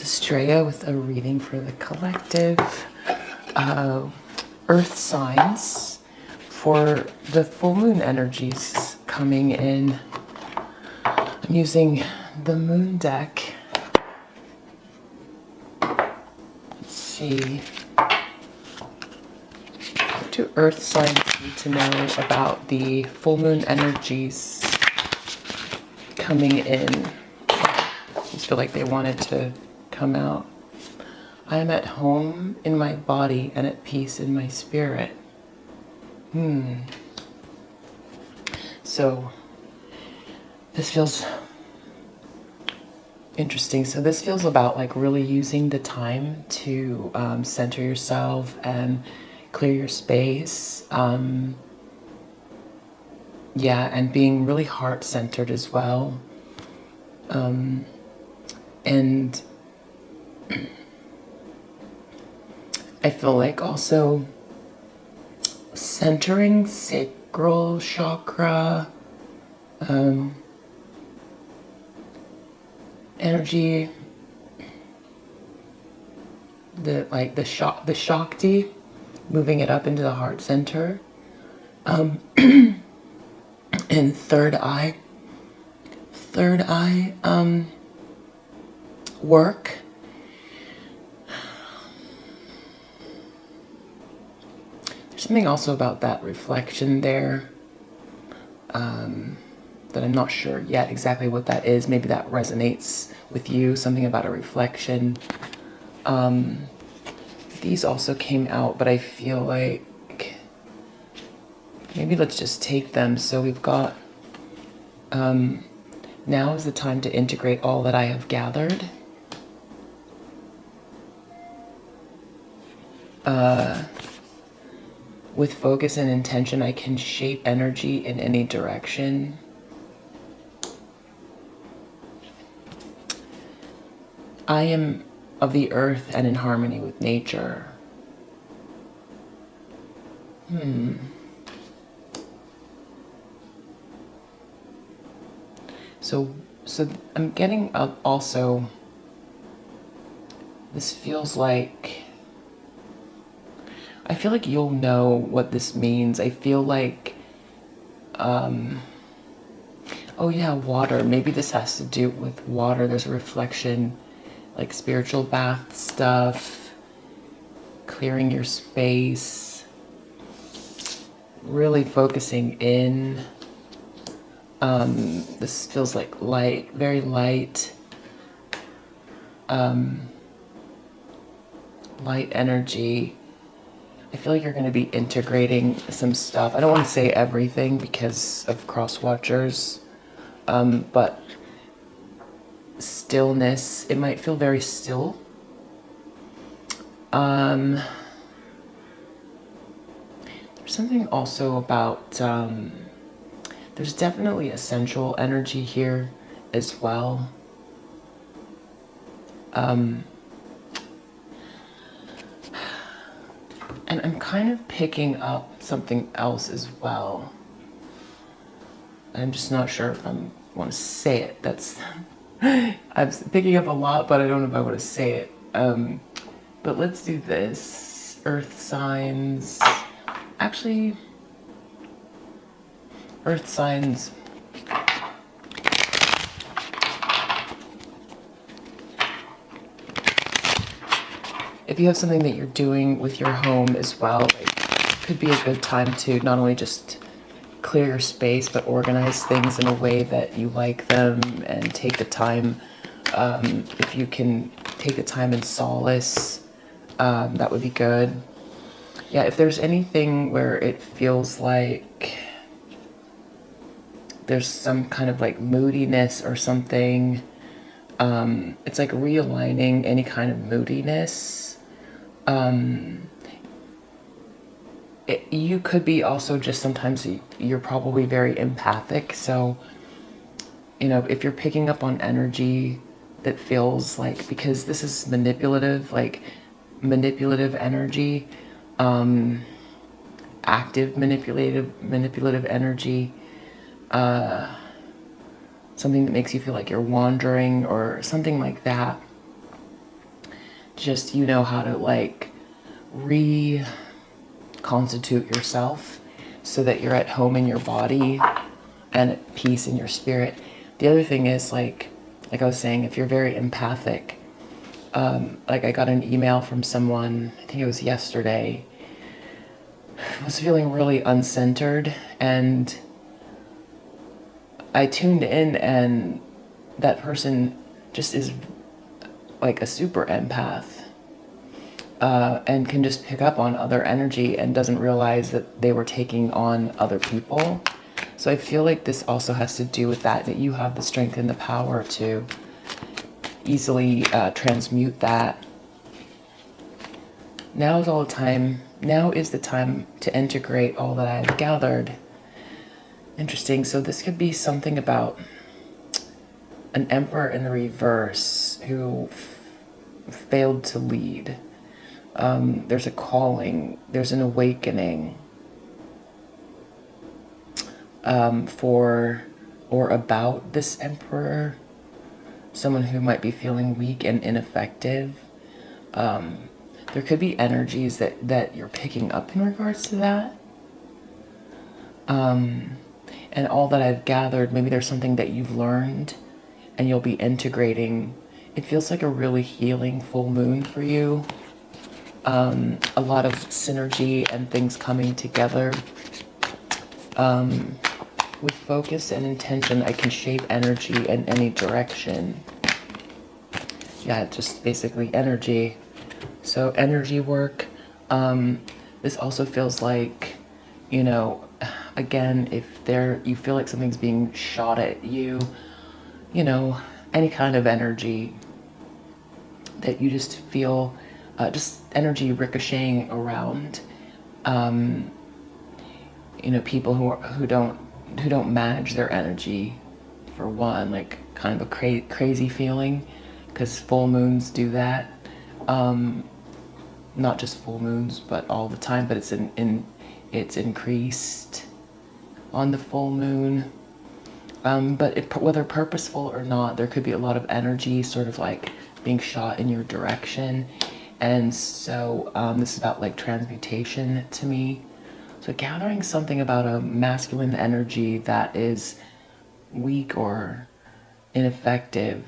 Estrella with a reading for the collective earth signs for the full moon energies coming in. I'm using the moon deck. Let's see. What do earth signs need to know about the full moon energies coming in? I just feel like they wanted to come out. I am at home in my body and at peace in my spirit. So this feels interesting. So this feels about like really using the time to center yourself and clear your space. Yeah, and being really heart-centered as well. And I feel like also centering sacral chakra, energy, the Shakti, moving it up into the heart center, and third eye work. There's something also about that reflection there that I'm not sure yet exactly what that is. Maybe that resonates with you, something about a reflection. These also came out, but I feel like maybe let's just take them. So we've got, now is the time to integrate all that I have gathered. With focus and intention, I can shape energy in any direction. I am of the earth and in harmony with nature. So I'm getting also, this feels like, I feel like you'll know what this means. I feel like, oh yeah, water. Maybe this has to do with water. There's a reflection, like spiritual bath stuff, clearing your space, really focusing in. This feels like light, very light, light energy. I feel like you're going to be integrating some stuff. I don't want to say everything because of cross-watchers, but stillness, it might feel very still. There's something also about, there's definitely a sensual energy here as well. And I'm kind of picking up something else as well. I'm just not sure if I want to say it. That's, I'm picking up a lot, but I don't know if I want to say it. But let's do this. Earth signs. Actually, earth signs. If you have something that you're doing with your home as well, like, could be a good time to not only just clear your space, but organize things in a way that you like them and take the time. If you can take the time in solace, that would be good. Yeah, if there's anything where it feels like there's some kind of like moodiness or something, it's like realigning any kind of moodiness. You could be also just sometimes you're probably very empathic. So, you know, if you're picking up on energy that feels like, because this is manipulative, like manipulative energy, active manipulative energy, something that makes you feel like you're wandering or something like that. just, you know how to like reconstitute yourself so that you're at home in your body and at peace in your spirit. The other thing is like I was saying, if you're very empathic, like I got an email from someone, I think it was yesterday, was feeling really uncentered, and I tuned in, and that person just is like a super empath, and can just pick up on other energy and doesn't realize that they were taking on other people. So I feel like this also has to do with that you have the strength and the power to easily transmute that. Now is the time to integrate all that I've gathered. Interesting. So this could be something about an emperor in the reverse who failed to lead. There's a calling, there's an awakening for or about this emperor, someone who might be feeling weak and ineffective. There could be energies that you're picking up in regards to that. And all that I've gathered, maybe there's something that you've learned and you'll be integrating. It feels like a really healing full moon for you. A lot of synergy and things coming together. With focus and intention, I can shape energy in any direction. Yeah, just basically energy. So energy work. This also feels like, you know, again, if you feel like something's being shot at you, you know, any kind of energy that you just feel, just energy ricocheting around. You know, people who don't manage their energy, for one, like kind of a crazy feeling, because full moons do that. Not just full moons, but all the time. But it's increased on the full moon. But whether purposeful or not, there could be a lot of energy sort of like being shot in your direction. And so this is about like transmutation to me. So gathering something about a masculine energy that is weak or ineffective,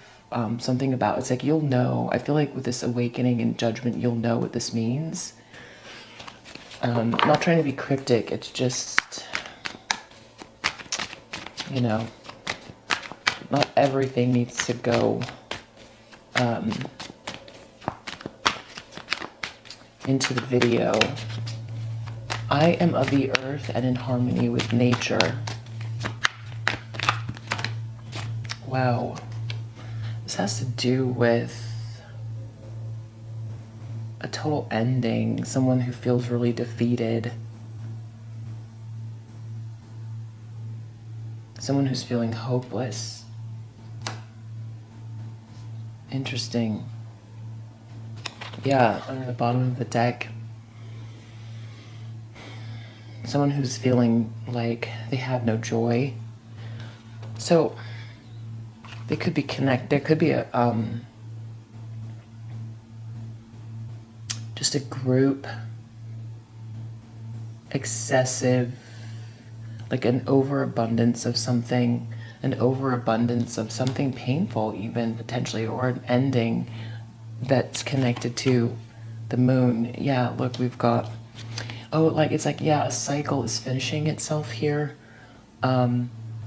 something about, it's like you'll know, I feel like with this awakening and judgment, you'll know what this means. Not trying to be cryptic, it's just, you know, not everything needs to go into the video. I am of the earth and in harmony with nature. Wow. This has to do with a total ending, someone who feels really defeated. Someone who's feeling hopeless. Interesting. Yeah, under the bottom of the deck. Someone who's feeling like they have no joy. So they could be connected. There could be a just a group, excessive, like an overabundance of something, painful even potentially, or an ending that's connected to the moon. Yeah, look, we've got, oh, like it's like, yeah, a cycle is finishing itself here.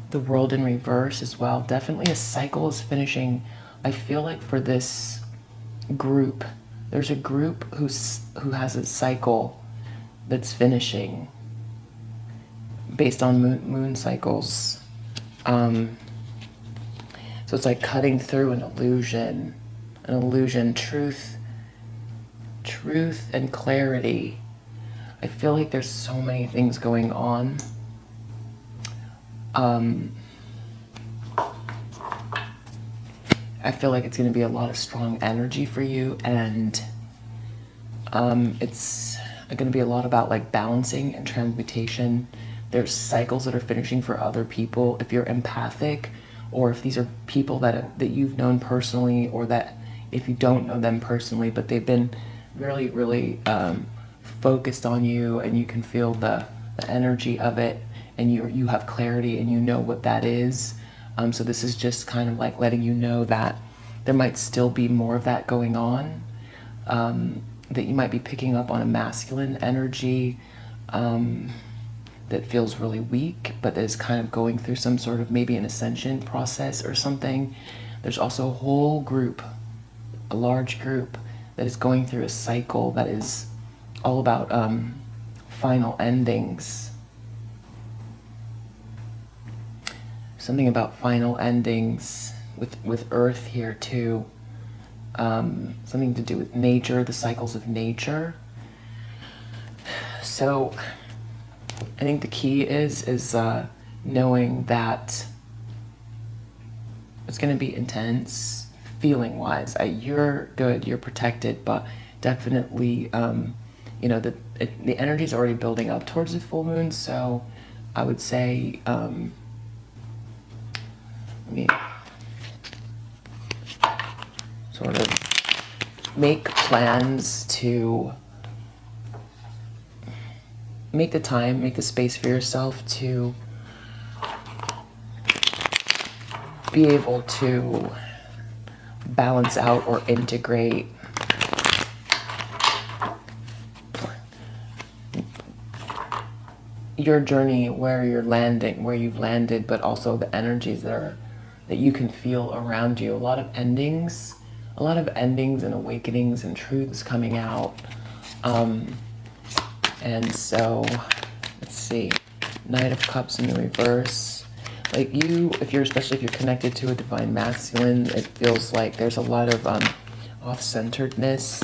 The world in reverse as well. Definitely a cycle is finishing. I feel like for this group, there's a group who has a cycle that's finishing based on moon cycles. So it's like cutting through an illusion, truth and clarity. I feel like there's so many things going on. I feel like it's going to be a lot of strong energy for you, and it's going to be a lot about like balancing and transmutation. There's cycles that are finishing for other people. If you're empathic, or if these are people that you've known personally, or that if you don't know them personally, but they've been really, really focused on you, and you can feel the energy of it, and you have clarity and you know what that is. So this is just kind of like letting you know that there might still be more of that going on, that you might be picking up on a masculine energy that feels really weak, but that is kind of going through some sort of maybe an ascension process or something. There's also a whole group, a large group, that is going through a cycle that is all about final endings. Something about final endings with Earth here too. Something to do with nature, the cycles of nature. So I think the key is knowing that it's going to be intense feeling wise. You're good, you're protected, but definitely, you know, the energy is already building up towards the full moon. So I would say, let me sort of make plans to make the time, make the space for yourself to be able to balance out or integrate your journey, where you're landing, where you've landed, but also the energies that you can feel around you. A lot of endings and awakenings and truths coming out. And so, let's see, Knight of Cups in the reverse. Like especially if you're connected to a divine masculine, it feels like there's a lot of off-centeredness.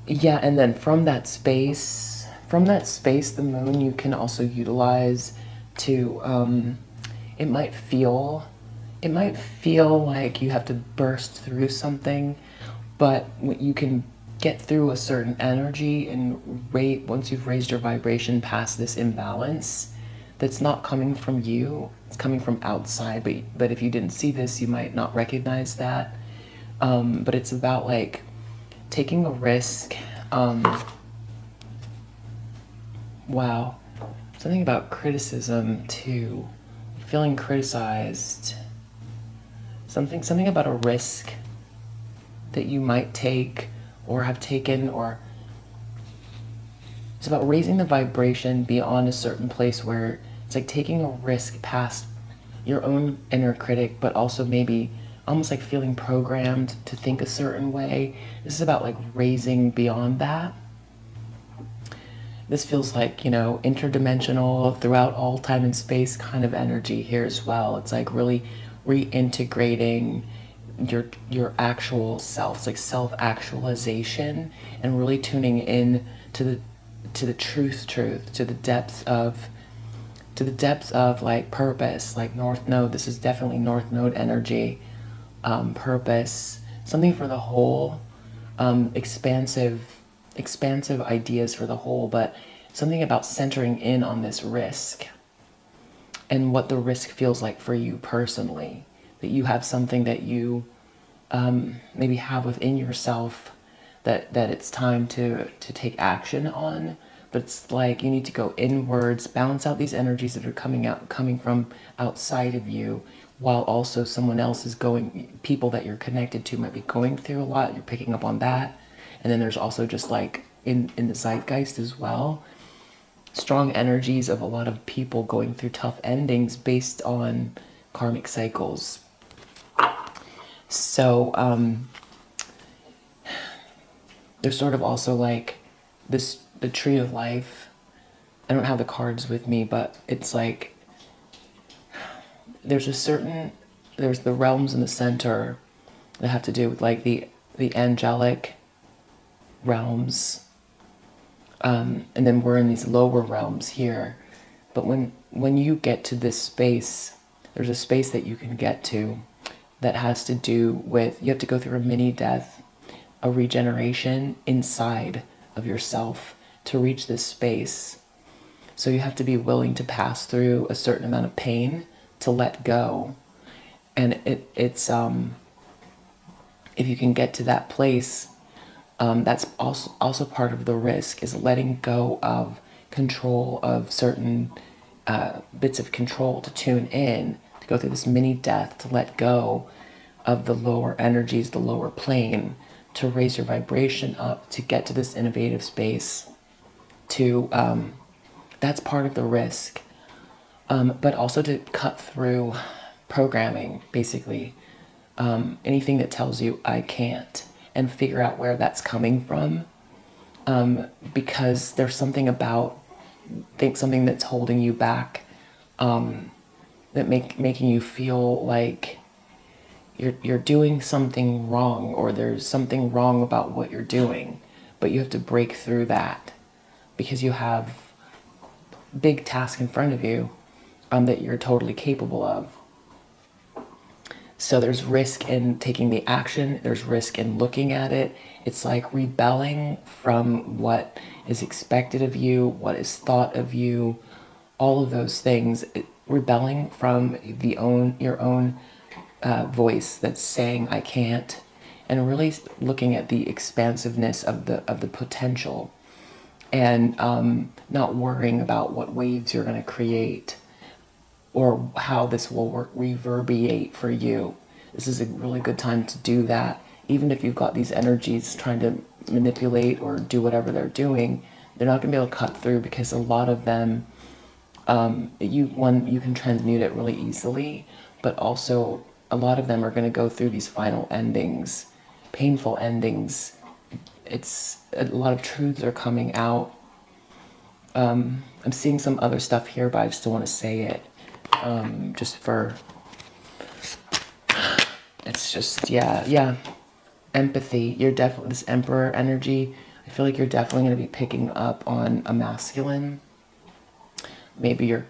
Yeah, and then from that space, the moon you can also utilize to, it might feel like you have to burst through something, but you can get through a certain energy and once you've raised your vibration past this imbalance that's not coming from you, it's coming from outside, but if you didn't see this, you might not recognize that. But it's about like taking a risk. Wow. Something about criticism too. Feeling criticized. Something about a risk that you might take or have taken, or it's about raising the vibration beyond a certain place where it's like taking a risk past your own inner critic, but also maybe almost like feeling programmed to think a certain way. This is about like raising beyond that. This feels like, you know, interdimensional, throughout all time and space kind of energy here as well. It's like really reintegrating your actual self. It's like self-actualization, and really tuning in to the truth, to the depths of like purpose, like North Node. This is definitely North Node energy. Purpose, something for the whole, expansive ideas for the whole, but something about centering in on this risk and what the risk feels like for you personally, that you have something that you maybe have within yourself that it's time to take action on. But it's like you need to go inwards, balance out these energies that are coming from outside of you, while also someone else is people that you're connected to might be going through a lot. You're picking up on that. And then there's also just like in the zeitgeist as well, strong energies of a lot of people going through tough endings based on karmic cycles. So there's sort of also like the tree of life. I don't have the cards with me, but it's like there's the realms in the center that have to do with like the angelic realms, and then we're in these lower realms here. But when you get to this space, there's a space that you can get to that has to do with, you have to go through a mini death, a regeneration inside of yourself to reach this space. So you have to be willing to pass through a certain amount of pain to let go. And it's if you can get to that place, that's also part of the risk, is letting go of control of certain bits of control, to tune in, to go through this mini death, to let go of the lower energies, the lower plane, to raise your vibration up, to get to this innovative space, to that's part of the risk. But also to cut through programming, basically. Anything that tells you I can't, and figure out where that's coming from. Because there's something about, something that's holding you back, that making you feel like you're doing something wrong, or there's something wrong about what you're doing. But you have to break through that, because you have big task in front of you, that you're totally capable of. So there's risk in taking the action. There's risk in looking at it. It's like rebelling from what is expected of you, what is thought of you, all of those things. Rebelling from your own voice that's saying I can't, and really looking at the expansiveness of the potential, and not worrying about what waves you're going to create, or how this will reverberate for you. This is a really good time to do that. Even if you've got these energies trying to manipulate or do whatever they're doing, they're not going to be able to cut through, because a lot of them, you can transmute it really easily, but also a lot of them are going to go through these final endings, painful endings. It's a lot of truths are coming out. I'm seeing some other stuff here, but I just don't want to say it. Just for, it's just, yeah. Empathy. You're definitely, this Emperor energy, I feel like you're definitely going to be picking up on a masculine. Maybe your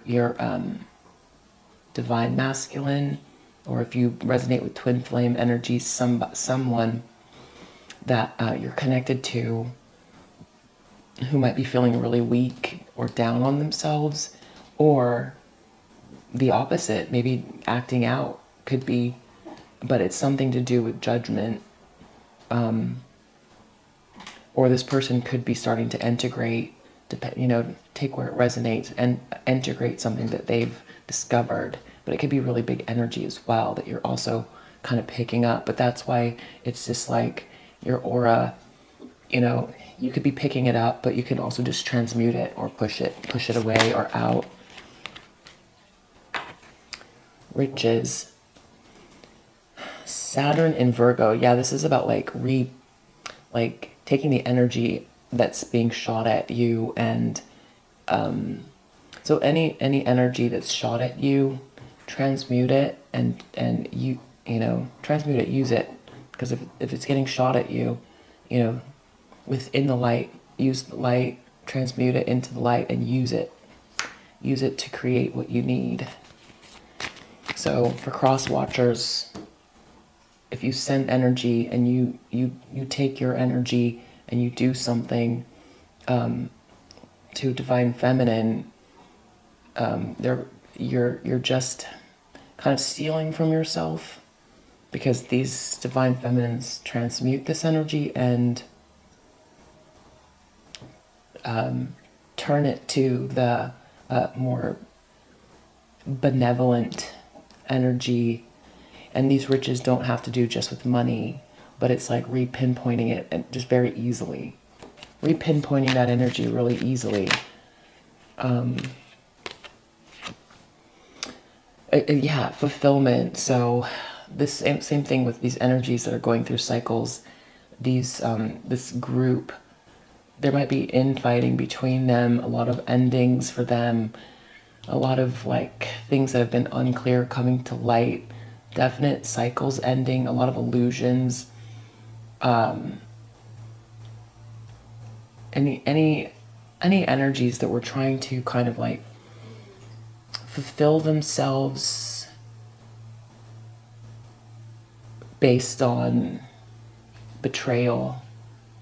divine masculine, or if you resonate with twin flame energy, someone that you're connected to, who might be feeling really weak or down on themselves, or the opposite, maybe acting out, could be, but it's something to do with judgment. Or this person could be starting to integrate, take where it resonates and integrate something that they've discovered. But it could be really big energy as well that you're also kind of picking up. But that's why it's just like your aura, you could be picking it up, but you can also just transmute it, or push it away or out. Riches. Saturn in Virgo. Yeah, this is about like taking the energy that's being shot at you, and so any energy that's shot at you, transmute it, and transmute it, use it. Because if it's getting shot at you, within the light, use the light, transmute it into the light, and use it to create what you need. So for cross watchers, if you send energy and you take your energy and you do something to divine feminine, you're just kind of stealing from yourself, because these divine feminines transmute this energy and turn it to the more benevolent energy. And these riches don't have to do just with money, but it's like re-pinpointing it, and just very easily. Re-pinpointing that energy really easily. Yeah, fulfillment. So this same thing with these energies that are going through cycles. These this group, there might be infighting between them, a lot of endings for them, a lot of like things that have been unclear coming to light, definite cycles ending, a lot of illusions. Any energies that were trying to kind of like fulfill themselves based on betrayal,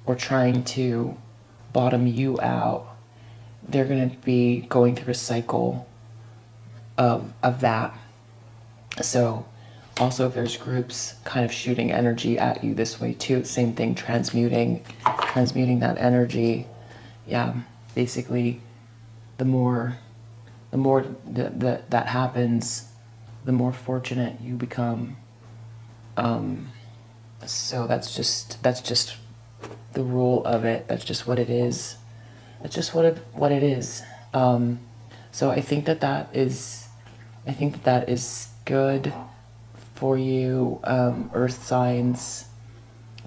or trying to bottom you out, they're going to be going through a cycle of that. So also if there's groups kind of shooting energy at you this way too, same thing, transmuting that energy. Yeah, basically the more that happens, the more fortunate you become. So that's just the rule of it. That's just what it is. That's just what it is. So I think that is good for you, earth signs.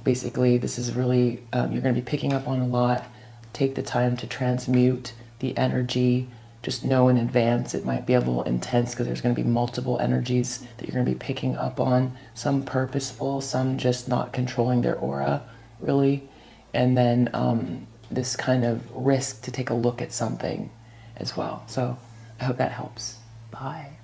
Basically, this is really, you're going to be picking up on a lot. Take the time to transmute the energy. Just know in advance it might be a little intense because there's going to be multiple energies that you're going to be picking up on. Some purposeful, some just not controlling their aura, really. And then this kind of risk to take a look at something as well. So I hope that helps. Bye.